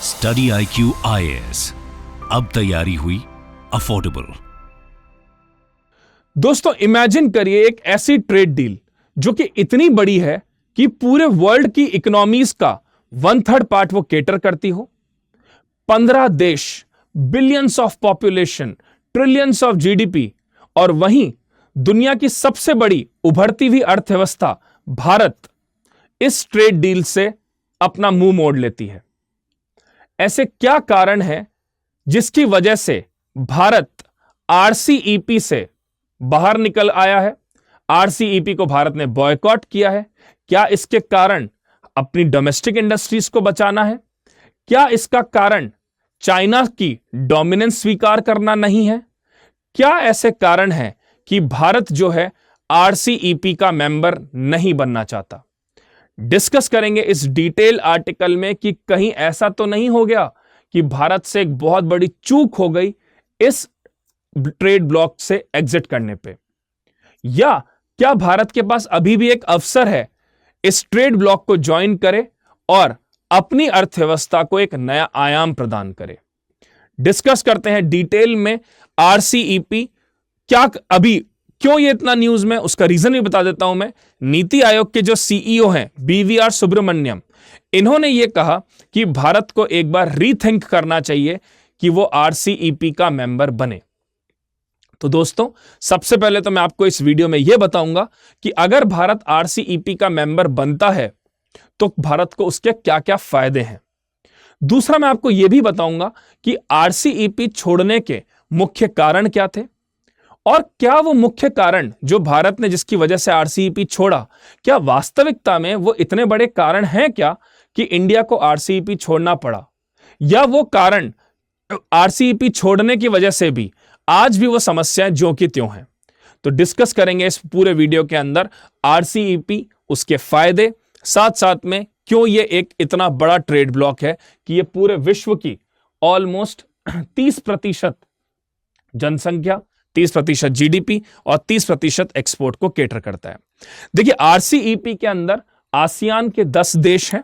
Study IQ IAS, अब तैयारी हुई अफोर्डेबल। दोस्तों इमेजिन करिए एक ऐसी ट्रेड डील जो कि इतनी बड़ी है कि पूरे वर्ल्ड की इकोनॉमीज का 1/3 पार्ट वो केटर करती हो। 15 देश, billions of population, trillions of GDP, और वहीं दुनिया की सबसे बड़ी उभरती हुई अर्थव्यवस्था भारत इस ट्रेड डील से अपना मुंह मोड़ लेती है। ऐसे क्या कारण है जिसकी वजह से भारत RCEP से बाहर निकल आया है? RCEP को भारत ने बॉयकॉट किया है। क्या इसके कारण अपनी डोमेस्टिक इंडस्ट्रीज को बचाना है? क्या इसका कारण चाइना की डोमिनेंस स्वीकार करना नहीं है? क्या ऐसे कारण है कि भारत जो है RCEP का मेंबर नहीं बनना चाहता? डिस्कस करेंगे इस डिटेल आर्टिकल में कि कहीं ऐसा तो नहीं हो गया कि भारत से एक बहुत बड़ी चूक हो गई इस ट्रेड ब्लॉक से एग्जिट करने पे, या क्या भारत के पास अभी भी एक अवसर है इस ट्रेड ब्लॉक को ज्वाइन करे और अपनी अर्थव्यवस्था को एक नया आयाम प्रदान करे। डिस्कस करते हैं डिटेल में RCEP क्या अभी क्यों ये इतना न्यूज में, उसका रीजन भी बता देता हूं मैं। नीति आयोग के जो CEO हैं BVR सुब्रमण्यम, इन्होंने ये कहा कि भारत को एक बार रीथिंक करना चाहिए कि वो RCEP का मेंबर बने। तो दोस्तों सबसे पहले तो मैं आपको इस वीडियो में यह बताऊंगा कि अगर भारत RCEP का मेंबर बनता है तो भारत को उसके क्या क्या फायदे हैं। दूसरा मैं आपको यह भी बताऊंगा कि RCEP छोड़ने के मुख्य कारण क्या थे, और क्या वो मुख्य कारण जो भारत ने जिसकी वजह से RCEP छोड़ा, क्या वास्तविकता में वो इतने बड़े कारण हैं क्या कि इंडिया को RCEP छोड़ना पड़ा, या वो कारण RCEP छोड़ने की वजह से भी आज भी वो समस्याएं ज्यों की त्यों हैं। तो डिस्कस करेंगे इस पूरे वीडियो के अंदर RCEP, उसके फायदे, साथ साथ में क्यों ये एक इतना बड़ा ट्रेड ब्लॉक है कि ये पूरे विश्व की ऑलमोस्ट 30% जनसंख्या, 30% GDP और 30% एक्सपोर्ट को केटर करता है। देखिए RCEP के अंदर आसियान के 10 देश हैं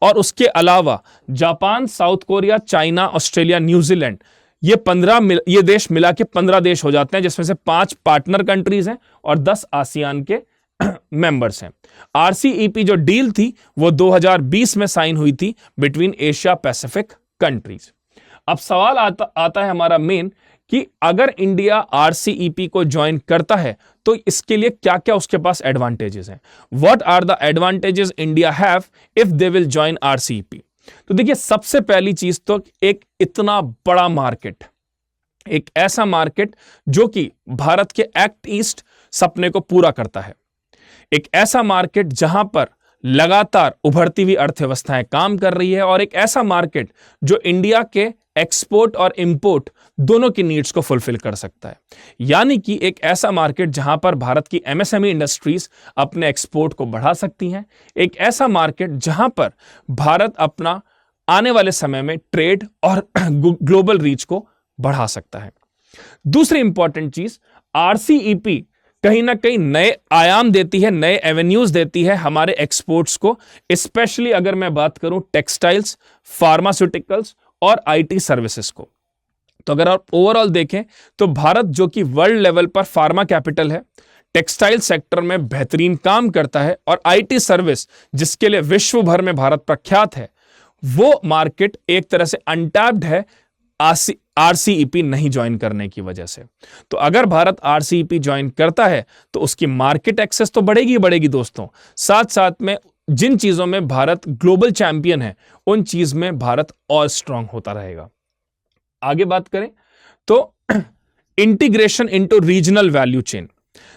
और उसके अलावा Japan, south Korea, China, Australia, New Zealand, ये देश मिला के 15 देश हो जाते हैं, जिसमें से 5 पार्टनर कंट्रीज हैं और 10 आसियान के मेंबर्स हैं। RCEP जो डील थी वो 2020 में साइन हुई थी बिटवीन एशिया पैसिफिक कंट्रीज। अब सवाल आता है हमारा मेन कि अगर इंडिया RCEP को ज्वाइन करता है तो इसके लिए क्या क्या उसके पास एडवांटेजेस हैं। What are the advantages India have if they will join RCEP? तो देखिए सबसे पहली चीज तो एक इतना बड़ा मार्केट, एक ऐसा मार्केट जो कि भारत के एक्ट ईस्ट सपने को पूरा करता है, एक ऐसा मार्केट जहां पर लगातार उभरती हुई अर्थव्यवस्थाएं काम कर रही है, और एक ऐसा मार्केट जो इंडिया के एक्सपोर्ट और इंपोर्ट दोनों की नीड्स को फुलफिल कर सकता है। यानी कि एक ऐसा मार्केट जहां पर भारत की MSME इंडस्ट्रीज अपने एक्सपोर्ट को बढ़ा सकती हैं, एक ऐसा मार्केट जहां पर भारत अपना आने वाले समय में ट्रेड और ग्लोबल रीच को बढ़ा सकता है। दूसरी इंपॉर्टेंट चीज, RCEP कहीं ना कहीं नए आयाम देती है, नए एवेन्यूज देती है हमारे एक्सपोर्ट्स को, स्पेशली अगर मैं बात करूं टेक्सटाइल्स, फार्मास्यूटिकल्स और IT सर्विसेज को। तो अगर आप ओवरऑल देखें तो भारत जो कि वर्ल्ड लेवल पर फार्मा कैपिटल है, टेक्सटाइल सेक्टर में बेहतरीन काम करता है, और IT सर्विस जिसके लिए विश्व भर में भारत प्रख्यात है, वो मार्केट एक तरह से अनटैप्ड है RCEP नहीं ज्वाइन करने की वजह से। तो अगर भारत RCEP ज्वाइन करता है तो उसकी मार्केट एक्सेस तो बढ़ेगी दोस्तों, साथ साथ में जिन चीजों में भारत ग्लोबल चैंपियन है उन चीज में भारत और स्ट्रांग होता रहेगा। आगे बात करें तो integration into regional value chain.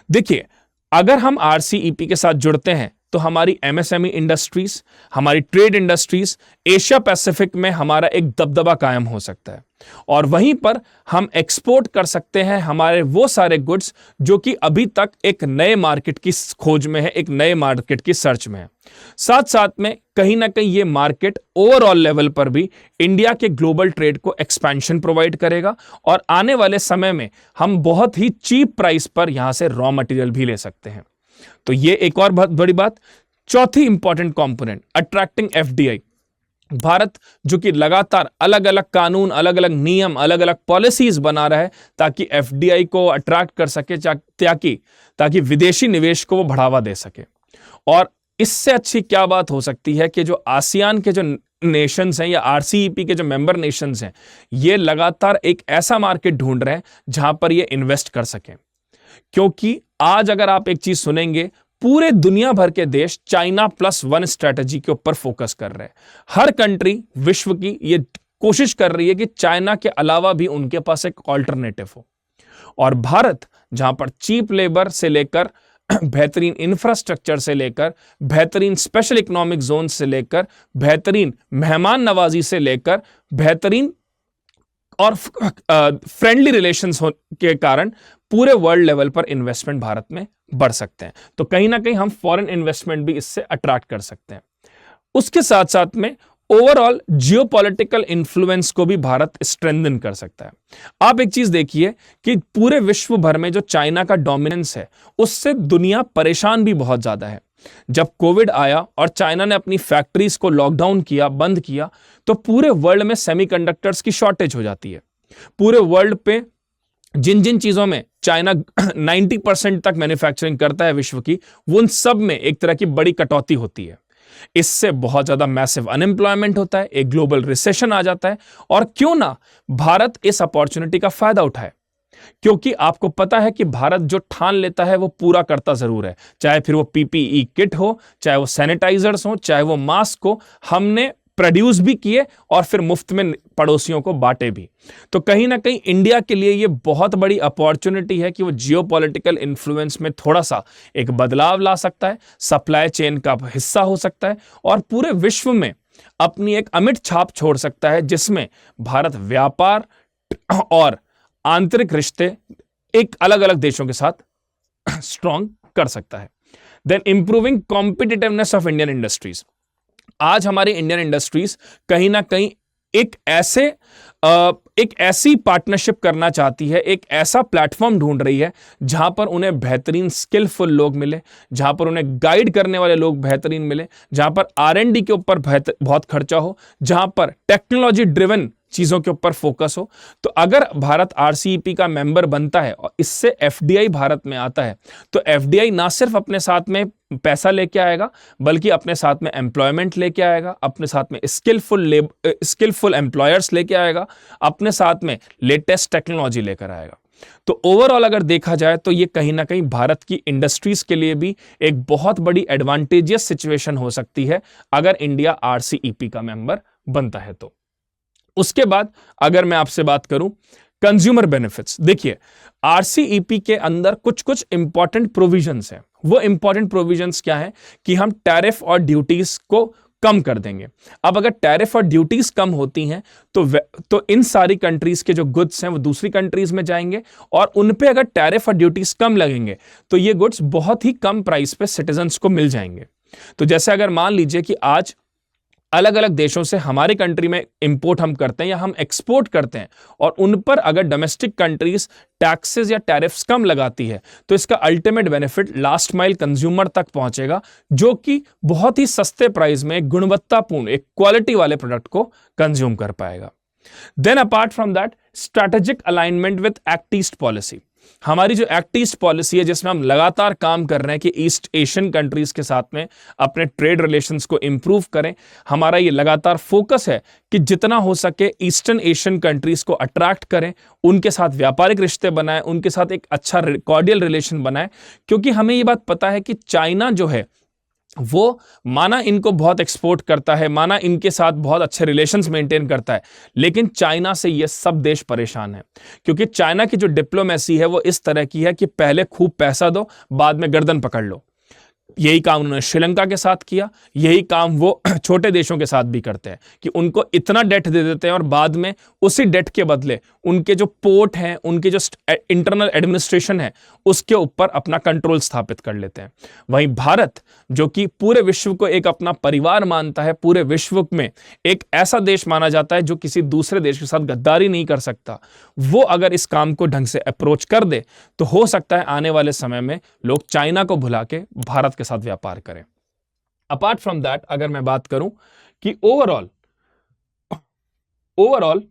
देखिए अगर हम RCEP के साथ जुड़ते हैं तो हमारी MSME इंडस्ट्रीज, हमारी ट्रेड इंडस्ट्रीज एशिया पैसिफिक में हमारा एक दबदबा कायम हो सकता है, और वहीं पर हम एक्सपोर्ट कर सकते हैं हमारे वो सारे गुड्स जो कि अभी तक एक नए मार्केट की खोज में है, एक नए मार्केट की सर्च में है। साथ साथ में कहीं ना कहीं ये मार्केट ओवरऑल लेवल पर भी इंडिया के ग्लोबल ट्रेड को एक्सपेंशन प्रोवाइड करेगा, और आने वाले समय में हम बहुत ही चीप प्राइस पर यहां से रॉ मटेरियल भी ले सकते हैं। तो ये एक और बहुत बड़ी बात। चौथी important component, attracting FDI। Bharat जो कि लगातार अलग अलग कानून, अलग अलग नियम, अलग अलग पॉलिसीज बना रहा है ताकि एफडीआई को अट्रैक्ट कर सके, ताकि विदेशी निवेश को वो बढ़ावा दे सके। और इससे अच्छी क्या बात हो सकती है कि जो आसियान के जो नेशंस हैं या आरसीईपी के जो मेंबर नेशंस हैं, ये लगातार एक ऐसा मार्केट ढूंढ रहे हैं जहां पर ये इन्वेस्ट कर सकें। क्योंकि आज अगर आप एक चीज सुनेंगे, पूरे दुनिया भर के देश चाइना प्लस वन स्ट्रेटजी के ऊपर फोकस कर रहे हैं। हर कंट्री विश्व की ये कोशिश कर रही है कि चाइना के अलावा भी उनके पास एक ऑल्टरनेटिव हो। और भारत जहां पर चीप लेबर से लेकर बेहतरीन इंफ्रास्ट्रक्चर से लेकर बेहतरीन स्पेशल इकोनॉमिक जोन से लेकर बेहतरीन मेहमान नवाजी से लेकर बेहतरीन और फ्रेंडली रिलेशंस के कारण पूरे वर्ल्ड लेवल पर इन्वेस्टमेंट भारत में बढ़ सकते हैं। तो कहीं ना कहीं हम फॉरेन इन्वेस्टमेंट भी इससे अट्रैक्ट कर सकते हैं। उसके साथ साथ में ओवरऑल जियोपॉलिटिकल इन्फ्लुएंस को भी भारत स्ट्रेंथन कर सकता है। आप एक चीज देखिए कि पूरे विश्व भर में जो चाइना का डोमिनेंस है, उससे दुनिया परेशान भी बहुत ज्यादा है। जब कोविड आया और चाइना ने अपनी फैक्ट्रीज को लॉकडाउन किया, बंद किया, तो पूरे वर्ल्ड में सेमीकंडक्टर्स की शॉर्टेज हो जाती है। पूरे वर्ल्ड पे जिन जिन चीजों में चाइना 90% तक मैन्युफैक्चरिंग करता है विश्व की, उन सब में एक तरह की बड़ी कटौती होती है। इससे बहुत ज्यादा मैसिव अनएम्प्लॉयमेंट होता है, एक ग्लोबल रिसेशन आ जाता है। और क्यों ना भारत इस अपॉर्चुनिटी का फायदा उठाए, क्योंकि आपको पता है कि भारत जो ठान लेता है वो पूरा करता जरूर है। चाहे फिर वो पीपीई किट हो, चाहे वो सैनिटाइजर्स हो, चाहे वो मास्क हो, हमने प्रोड्यूस भी किए और फिर मुफ्त में पड़ोसियों को बांटे भी। तो कहीं ना कहीं इंडिया के लिए ये बहुत बड़ी अपॉर्चुनिटी है कि वो जियोपॉलिटिकल इन्फ्लुएंस में थोड़ा सा एक बदलाव ला सकता है, सप्लाई चेन का हिस्सा हो सकता है और पूरे विश्व में अपनी एक अमिट छाप छोड़ सकता है, जिसमें भारत व्यापार और आंतरिक रिश्ते एक अलग अलग देशों के साथ स्ट्रॉन्ग कर सकता है। Then improving competitiveness of Indian industries. आज हमारी इंडियन इंडस्ट्रीज कहीं ना कहीं एक ऐसी पार्टनरशिप करना चाहती है, एक ऐसा प्लेटफॉर्म ढूंढ रही है जहां पर उन्हें बेहतरीन स्किलफुल लोग मिले, जहां पर उन्हें गाइड करने वाले लोग बेहतरीन मिले, जहां पर आर&डी के ऊपर बहुत खर्चा हो, जहां पर टेक्नोलॉजी ड्रिवन चीजों के ऊपर फोकस हो। तो अगर भारत आरसीईपी का मेंबर बनता है और इससे एफडीआई भारत में आता है, तो एफडीआई ना सिर्फ अपने साथ में पैसा लेके आएगा, बल्कि अपने साथ में एम्प्लॉयमेंट लेके आएगा, अपने साथ में स्किलफुल एम्प्लॉयर्स लेके आएगा, अपने साथ में लेटेस्ट टेक्नोलॉजी लेकर आएगा। तो ओवरऑल अगर देखा जाए तो ये कहीं ना कहीं भारत की इंडस्ट्रीज के लिए भी एक बहुत बड़ी एडवांटेजियस सिचुएशन हो सकती है अगर इंडिया आरसीईपी का मेंबर बनता है। तो उसके बाद अगर मैं आपसे बात करूं कंज्यूमर बेनिफिट्स, देखिए आरसीईपी के अंदर कुछ कुछ इंपॉर्टेंट प्रोविजंस हैं। वो इंपॉर्टेंट प्रोविजंस क्या है कि हम टैरिफ और ड्यूटीज को कम कर देंगे। अब अगर टैरिफ और ड्यूटीज कम होती हैं तो इन सारी कंट्रीज के जो गुड्स हैं वो दूसरी कंट्रीज में जाएंगे और उन पे अगर टैरिफ और ड्यूटीज कम लगेंगे तो ये गुड्स बहुत ही कम प्राइस पे सिटीजन्स को मिल जाएंगे। तो जैसे अगर मान लीजिए कि आज अलग अलग देशों से हमारे कंट्री में इंपोर्ट हम करते हैं या हम एक्सपोर्ट करते हैं और उन पर अगर डोमेस्टिक कंट्रीज टैक्सेस या टैरिफ्स कम लगाती है, तो इसका ultimate benefit last mile consumer तक पहुंचेगा, जो कि बहुत ही सस्ते प्राइस में एक गुणवत्तापूर्ण, एक क्वालिटी वाले प्रोडक्ट को कंज्यूम कर पाएगा। Then apart from that, strategic alignment with act east policy. हमारी जो एक्ट ईस्ट पॉलिसी है, जिसमें हम लगातार काम कर रहे हैं कि ईस्ट एशियन कंट्रीज के साथ में अपने ट्रेड रिलेशंस को इंप्रूव करें, हमारा ये लगातार फोकस है कि जितना हो सके ईस्टर्न एशियन कंट्रीज को अट्रैक्ट करें, उनके साथ व्यापारिक रिश्ते बनाएं, उनके साथ एक अच्छा कॉर्डियल रिलेशन बनाएं। क्योंकि हमें ये बात पता है कि चाइना जो है वो माना इनको बहुत एक्सपोर्ट करता है, माना इनके साथ बहुत अच्छे रिलेशंस मेंटेन करता है, लेकिन चाइना से ये सब देश परेशान है। क्योंकि चाइना की जो डिप्लोमेसी है वो इस तरह की है कि पहले खूब पैसा दो, बाद में गर्दन पकड़ लो। यही काम उन्होंने श्रीलंका के साथ किया, यही काम वो छोटे देशों के साथ भी करते हैं कि उनको इतना डेट दे देते हैं और बाद में उसी डेट के बदले उनके जो पोर्ट हैं, उनके जो इंटरनल एडमिनिस्ट्रेशन है, उसके ऊपर अपना कंट्रोल स्थापित कर लेते हैं। वहीं भारत, जो कि पूरे विश्व को एक अपना परिवार मानता है, पूरे विश्व में एक ऐसा देश माना जाता है जो किसी दूसरे देश के साथ गद्दारी नहीं कर सकता, वो अगर इस काम को ढंग से अप्रोच कर दे तो हो सकता है आने वाले समय में लोग चाइना को भुला के भारत के साथ व्यापार करें। अपार्ट फ्रॉम दैट, अगर मैं बात करूं कि ओवरऑल ओवरऑल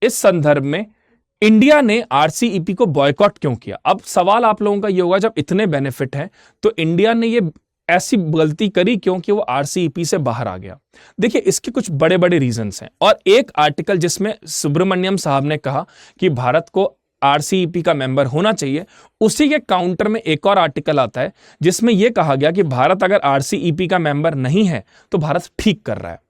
इस संदर्भ में इंडिया ने आरसीईपी को बॉयकॉट क्यों किया? अब सवाल आप लोगों का ये होगा, जब इतने बेनिफिट हैं तो इंडिया ने ये ऐसी गलती करी क्यों कि वो आरसीईपी से बाहर आ गया? देखिए, इसके कुछ बड़े बड़े रीजंस हैं, और एक आर्टिकल जिसमें सुब्रमण्यम साहब ने कहा कि भारत को आरसीईपी का मेंबर होना चाहिए, उसी के काउंटर में एक और आर्टिकल आता है जिसमें यह कहा गया कि भारत अगर आरसीईपी का मेंबर नहीं है तो भारत ठीक कर रहा है।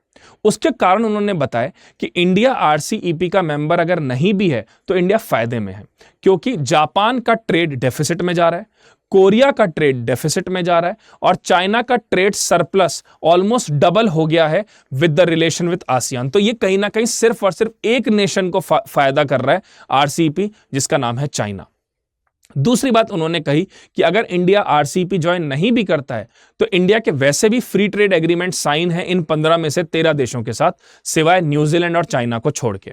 उसके कारण उन्होंने बताया कि इंडिया आरसीईपी का मेंबर अगर नहीं भी है तो इंडिया फायदे में है, क्योंकि जापान का ट्रेड डेफिसिट में जा रहा है, कोरिया का ट्रेड डेफिसिट में जा रहा है, और चाइना का ट्रेड सरप्लस ऑलमोस्ट डबल हो गया है with the relation with ASEAN. तो ये कहीं ना कहीं सिर्फ और सिर्फ एक नेशन को फायदा कर रहा है आरसीईपी, जिसका नाम है चाइना। दूसरी बात उन्होंने कही कि अगर इंडिया आरसीईपी ज्वाइन नहीं भी करता है तो इंडिया के वैसे भी फ्री ट्रेड एग्रीमेंट साइन है इन 15 में से 13 देशों के साथ, सिवाय न्यूजीलैंड और चाइना को छोड़ के।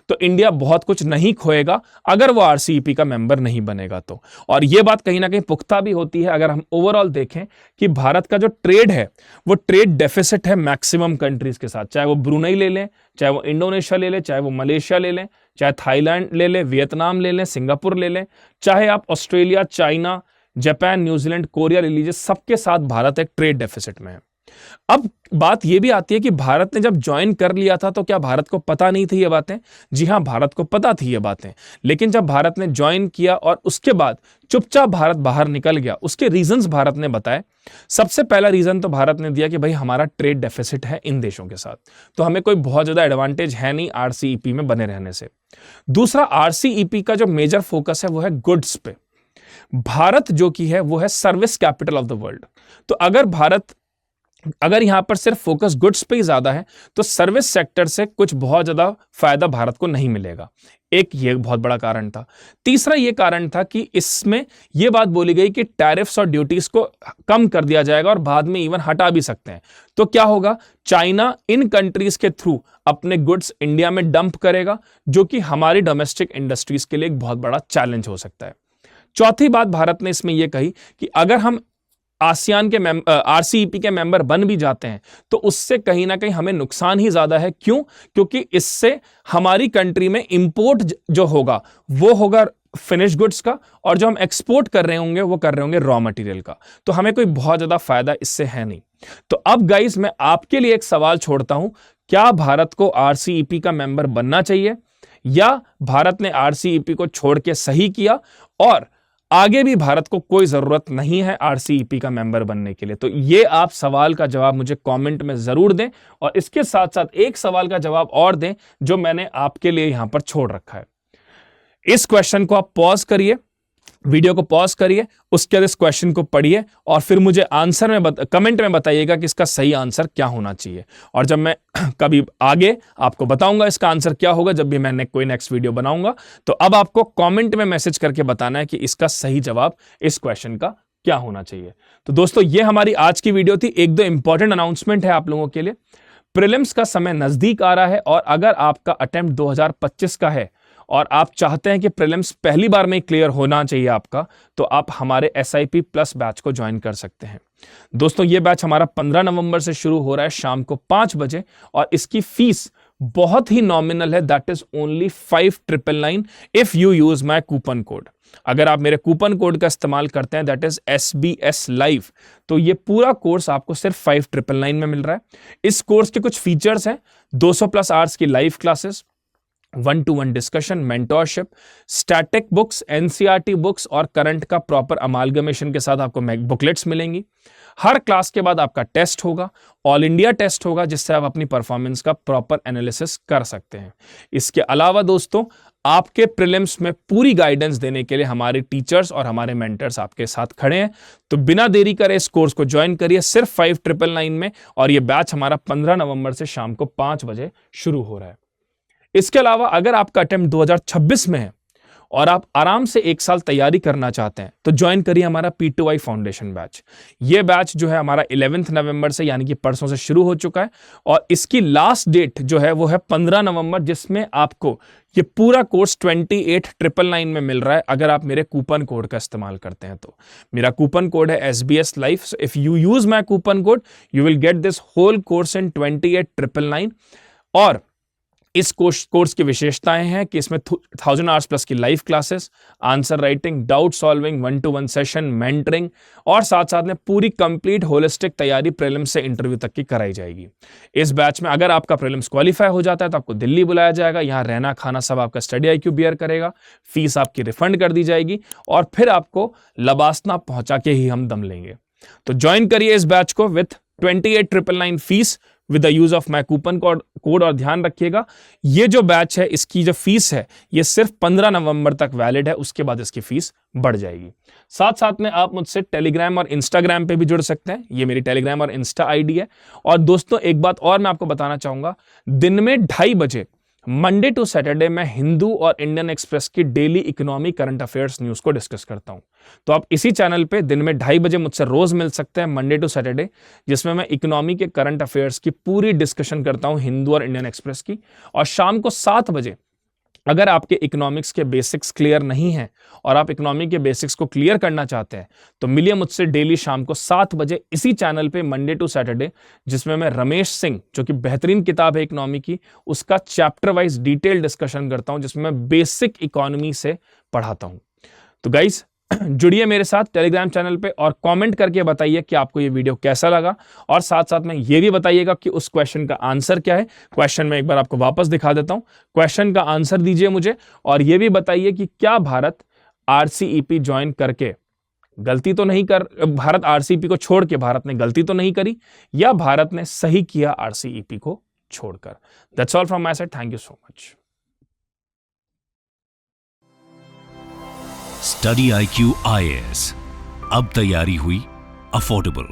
तो इंडिया बहुत कुछ नहीं खोएगा अगर वो आरसीईपी का मेंबर नहीं बनेगा तो। और ये बात कहीं ना कहीं पुख्ता भी होती है अगर हम ओवरऑल देखें कि भारत का जो ट्रेड है वो ट्रेड डेफिसिट है मैक्सिमम कंट्रीज के साथ, चाहे वो ब्रुनेई ले लें, चाहे वो इंडोनेशिया ले लें, चाहे वो मलेशिया ले लें, चाहे थाईलैंड ले लें, वियतनाम ले लें, सिंगापुर ले लें, चाहे आप Australia, China, Japan, New Zealand, Korea ले लीजिए, सबके साथ भारत एक ट्रेड डेफिसिट में है। अब बात यह भी आती है कि भारत ने जब ज्वाइन कर लिया था तो क्या भारत को पता नहीं थी ये बातें? जी हां, भारत को पता थी ये बातें, लेकिन जब भारत ने ज्वाइन किया और उसके बाद चुपचाप भारत बाहर निकल गया, उसके रीजंस भारत ने बताए। सबसे पहला रीजन तो भारत ने दिया कि भाई हमारा ट्रेड डेफिसिट है इन देशों के साथ, तो हमें कोई बहुत ज्यादा एडवांटेज है नहीं आरसीईपी में बने रहने से। दूसरा, आरसीईपी का जो मेजर फोकस है वो है गुड्स पे। भारत जो की है वो है service capital of the world, तो अगर यहां पर सिर्फ फोकस गुड्स पे ही ज्यादा है तो सर्विस सेक्टर से कुछ बहुत ज्यादा फायदा भारत को नहीं मिलेगा। एक ये बहुत बड़ा कारण था। तीसरा ये कारण था कि इसमें यह बात बोली गई कि टैरिफ्स और ड्यूटीज को कम कर दिया जाएगा और बाद में इवन हटा भी सकते हैं। तो क्या होगा, चाइना इन कंट्रीज के थ्रू अपने गुड्स इंडिया में डंप करेगा, जो कि हमारी डोमेस्टिक इंडस्ट्रीज के लिए एक बहुत बड़ा चैलेंज हो सकता है। चौथी बात भारत ने इसमें यह कही कि अगर हम आसियान के आरसीईपी के मेंबर बन भी जाते हैं तो उससे कहीं ना कहीं हमें नुकसान ही ज्यादा है। क्यों? क्योंकि इससे हमारी कंट्री में इंपोर्ट जो होगा वो होगा फिनिश गुड्स का, और जो हम एक्सपोर्ट कर रहे होंगे वो कर रहे होंगे रॉ मटेरियल का, तो हमें कोई बहुत ज्यादा फायदा इससे है नहीं। तो अब गाइस, मैं आपके लिए एक सवाल छोड़ता हूं, क्या भारत को आरसीईपी का मेंबर बनना चाहिए, या भारत ने आरसीईपी को छोड़ के सही किया और आगे भी भारत को कोई जरूरत नहीं है आरसीईपी का मेंबर बनने के लिए? तो ये आप सवाल का जवाब मुझे कमेंट में जरूर दें, और इसके साथ साथ एक सवाल का जवाब और दें जो मैंने आपके लिए यहां पर छोड़ रखा है। इस क्वेश्चन को आप पॉज करिए, वीडियो को पॉज करिए, उसके बाद इस क्वेश्चन को पढ़िए और फिर मुझे आंसर में कमेंट में बताइएगा कि इसका सही आंसर क्या होना चाहिए। और जब मैं कभी आगे आपको बताऊंगा इसका आंसर क्या होगा, जब भी मैं कोई नेक्स्ट वीडियो बनाऊंगा, तो अब आपको कमेंट में मैसेज करके बताना है कि इसका सही जवाब इस क्वेश्चन का क्या होना चाहिए। तो दोस्तों, ये हमारी आज की वीडियो थी। एक दो इंपॉर्टेंट अनाउंसमेंट है आप लोगों के लिए। प्रीलिम्स का समय नजदीक आ रहा है, और अगर आपका अटेम्प्ट 2025 का है और आप चाहते हैं कि प्रीलिम्स पहली बार में क्लियर होना चाहिए आपका, तो आप हमारे SIP प्लस बैच को ज्वाइन कर सकते हैं। दोस्तों, ये बैच हमारा 15 नवंबर से शुरू हो रहा है शाम को 5 बजे, और इसकी फीस बहुत ही नॉमिनल है, that is only 5999 if you use my coupon code. अगर आप मेरे कूपन कोड का इस्तेमाल करते हैं, दैट इज SBS Live, तो ये पूरा कोर्स आपको सिर्फ 5999 में मिल रहा है। इस कोर्स के कुछ फीचर्स हैं: 200 प्लस आवर्स की live classes, 1-to-1 discussion, mentorship, static books, NCERT books और करंट का प्रॉपर अमालगमेशन के साथ आपको बुकलेट्स मिलेंगी। हर क्लास के बाद आपका टेस्ट होगा, ऑल इंडिया टेस्ट होगा, जिससे आप अपनी परफॉर्मेंस का प्रॉपर एनालिसिस कर सकते हैं। इसके अलावा दोस्तों, आपके प्रीलिम्स में पूरी गाइडेंस देने के लिए हमारे टीचर्स और हमारे मेंटर्स आपके साथ खड़े हैं। तो बिना देरी करे इस कोर्स को ज्वाइन करिए सिर्फ 5999 में, और यह बैच हमारा 15 नवंबर से शाम को 5 बजे शुरू हो रहा है। इसके अलावा अगर आपका अटेम्प्ट 2026 में है और आप आराम से 1 साल तैयारी करना चाहते हैं, तो ज्वाइन करिए हमारा P2I फाउंडेशन बैच। ये बैच जो है हमारा 11 नवंबर से, यानी कि परसों से शुरू हो चुका है, और इसकी लास्ट डेट जो है वो है 15 नवंबर, जिसमें आपको ये पूरा कोर्स 28,999 में मिल रहा है अगर आप मेरे कूपन कोड का इस्तेमाल करते हैं। तो मेरा कूपन कोड है SBS Life, so if you use my coupon code you will get this whole course in 28,999। और इस कोर्स की विशेषताएं हैं कि इसमें 1000 आवर्स प्लस की live classes, answer writing, doubt solving, 1-to-1 session, mentoring और साथ साथ में पूरी कंप्लीट होलिस्टिक तैयारी प्रीलिम्स से इंटरव्यू तक की कराई जाएगी। इस बैच में अगर आपका प्रीलिम्स क्वालिफाई हो जाता है तो आपको दिल्ली बुलाया जाएगा, यहाँ रहना खाना सब आपका स्टडी IQ बियर करेगा, फीस आपकी रिफंड कर दी जाएगी और फिर आपको लबासना पहुंचा के ही हम दम लेंगे। तो ज्वाइन करिए इस बैच को with 28,999 fees with the use of my coupon code. और ध्यान रखिएगा ये जो बैच है इसकी जो फीस है ये सिर्फ 15 नवंबर तक वैलिड है, उसके बाद इसकी फीस बढ़ जाएगी। साथ साथ में आप मुझसे टेलीग्राम और इंस्टाग्राम पे भी जुड़ सकते हैं, ये मेरी टेलीग्राम और इंस्टा आईडी है। और दोस्तों एक बात और मैं आपको बताना चाहूंगा, दिन में 2:30 बजे मंडे टू सैटरडे मैं हिंदू और इंडियन एक्सप्रेस की daily economy current affairs news को डिस्कस करता हूं। तो आप इसी चैनल पे दिन में 2:30 बजे मुझसे रोज मिल सकते हैं मंडे टू सैटरडे, जिसमें मैं इकोनॉमी के करंट अफेयर्स की पूरी डिस्कशन करता हूं हिंदू और इंडियन एक्सप्रेस की। और शाम को 7 बजे अगर आपके इकोनॉमिक्स के बेसिक्स क्लियर नहीं है और आप इकोनॉमी के बेसिक्स को क्लियर करना चाहते हैं तो मिलिए मुझसे डेली शाम को 7 बजे इसी चैनल पे मंडे टू सैटरडे, जिसमें मैं रमेश सिंह जो कि बेहतरीन किताब है इकोनॉमी की, उसका चैप्टर वाइज डिटेल डिस्कशन करता हूं, जिसमें मैं बेसिक इकोनॉमी से पढ़ाता हूं। तो गाइस जुड़िए मेरे साथ टेलीग्राम चैनल पे और कमेंट करके बताइए कि आपको ये वीडियो कैसा लगा और साथ साथ में ये भी बताइएगा कि उस क्वेश्चन का आंसर क्या है। क्वेश्चन में एक बार आपको वापस दिखा देता हूं, क्वेश्चन का आंसर दीजिए मुझे और ये भी बताइए कि क्या भारत RCEP ज्वाइन करके गलती तो नहीं कर, भारत RCEP को छोड़ के भारत ने गलती तो नहीं करी या भारत ने सही किया RCEP को छोड़कर। That's all from my side, thank you so much. Study IQ IAS, अब तैयारी हुई अफोर्डेबल।